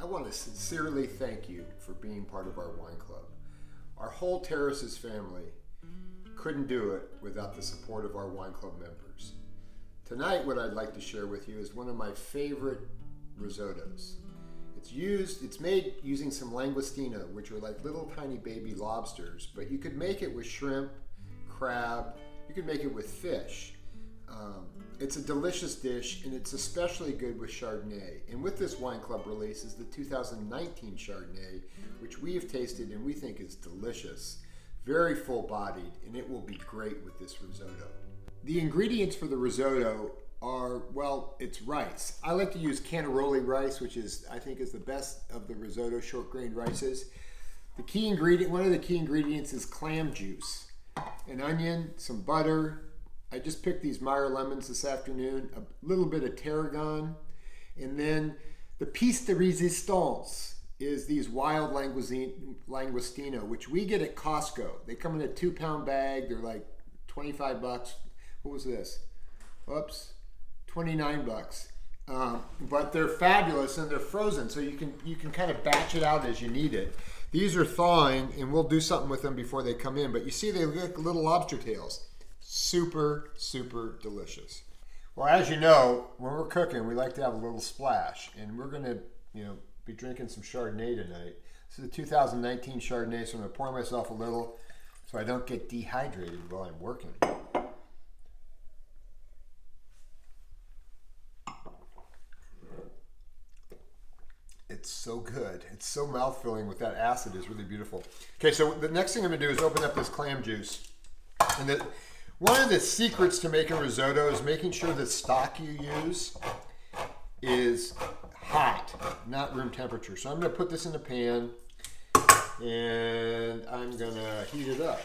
I want to sincerely thank you for being part of our wine club. Our whole Terraces family couldn't do it without the support of our wine club members. Tonight, what I'd like to share with you is one of my favorite risottos. It's made using some Langoustine, which are like little tiny baby lobsters, but you could make it with shrimp, crab, you could make it with fish. It's a delicious dish, and it's especially good with Chardonnay. And with this wine club release is the 2019 Chardonnay, which we have tasted and we think is delicious. Very full-bodied, and it will be great with this risotto. The ingredients for the risotto are, well, it's rice. I like to use cannaroli rice, which I think is the best of the risotto short-grained rices. One of the key ingredients is clam juice, an onion, some butter. I just picked these Meyer lemons this afternoon, a little bit of tarragon, and then the piece de resistance is these wild langoustine, which we get at Costco. They come in a 2-pound bag. They're like 25 bucks. What was this? Oops, 29 bucks. But they're fabulous and they're frozen, so you can kind of batch it out as you need it. These are thawing, and we'll do something with them before they come in. But you see, they look like little lobster tails. Super, super delicious. Well, as you know, when we're cooking, we like to have a little splash, and we're going to, be drinking some Chardonnay tonight. This is a 2019 Chardonnay, so I'm going to pour myself a little so I don't get dehydrated while I'm working. It's so good. It's so mouthfilling with that acid. It's really beautiful. Okay, so the next thing I'm going to do is open up this clam juice. And one of the secrets to making risotto is making sure the stock you use is hot, not room temperature. So I'm going to put this in a pan and I'm going to heat it up.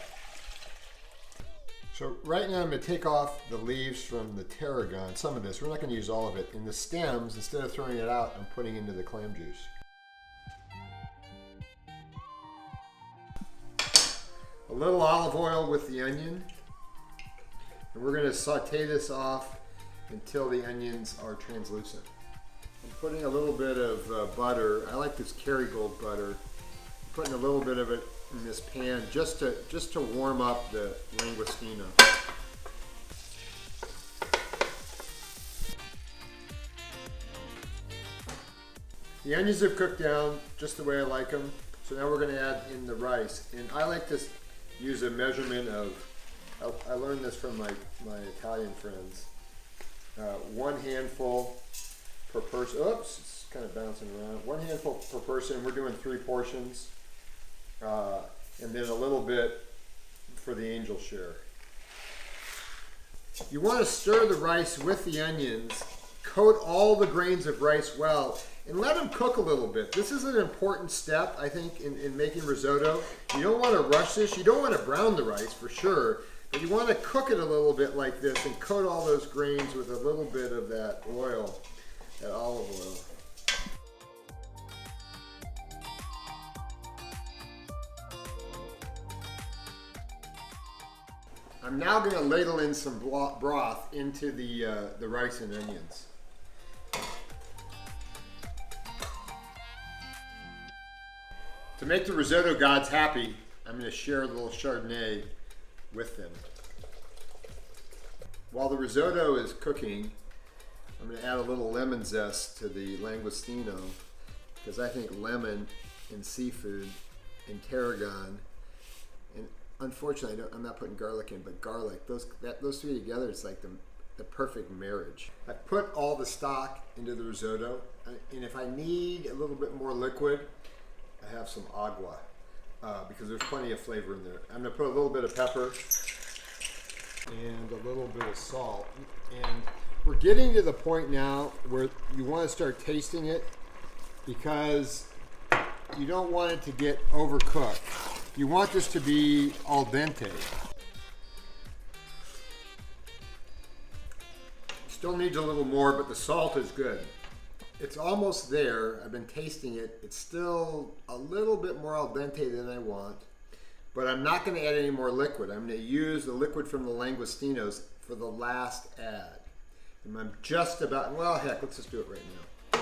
So right now I'm going to take off the leaves from the tarragon, some of this. We're not going to use all of it. And the stems, instead of throwing it out, I'm putting into the clam juice. A little olive oil with the onion. And we're going to saute this off until the onions are translucent. I'm putting a little bit of butter. I like this Kerrygold butter. I'm putting a little bit of it in this pan just to warm up the langoustine. The onions have cooked down just the way I like them. So now we're going to add in the rice. And I like to use a measurement of, I learned this from my Italian friends. 1 handful per person. Oops, it's kind of bouncing around. 1 handful per person. We're doing 3 portions. And then a little bit for the angel share. You want to stir the rice with the onions, coat all the grains of rice well, and let them cook a little bit. This is an important step, I think, in making risotto. You don't want to rush this. You don't want to brown the rice for sure, but you want to cook it a little bit like this and coat all those grains with a little bit of that oil, that olive oil. I'm now going to ladle in some broth into the rice and onions. To make the risotto gods happy, I'm going to share a little Chardonnay with them. While the risotto is cooking, I'm going to add a little lemon zest to the langoustine because I think lemon and seafood and tarragon, and unfortunately I'm not putting garlic in, but garlic, those 3 together, it's like the perfect marriage. I put all the stock into the risotto, and if I need a little bit more liquid, I have some agua because there's plenty of flavor in there. I'm going to put a little bit of pepper and a little bit of salt. And we're getting to the point now where you want to start tasting it because you don't want it to get overcooked. You want this to be al dente. Still needs a little more, but the salt is good. It's almost there. I've been tasting it. It's still a little bit more al dente than I want, but I'm not going to add any more liquid. I'm going to use the liquid from the langoustinos for the last add. And I'm just about, well, heck, let's just do it right now.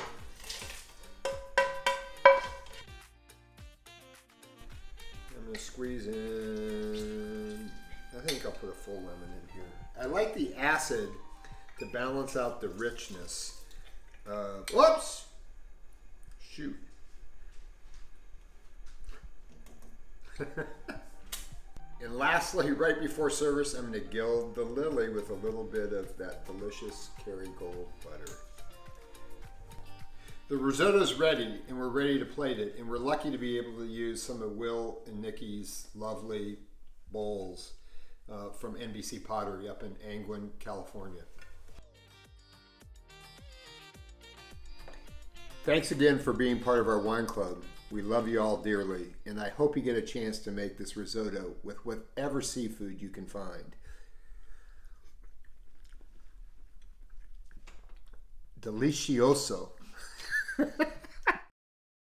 squeeze in, I think I'll put a full lemon in here. I like the acid to balance out the richness. Whoops! Shoot. And lastly, right before service, I'm going to gild the lily with a little bit of that delicious Kerrygold butter. The risotto's ready, and we're ready to plate it. And we're lucky to be able to use some of Will and Nikki's lovely bowls from NBC Pottery up in Angwin, California. Thanks again for being part of our wine club. We love you all dearly, and I hope you get a chance to make this risotto with whatever seafood you can find. Delicioso.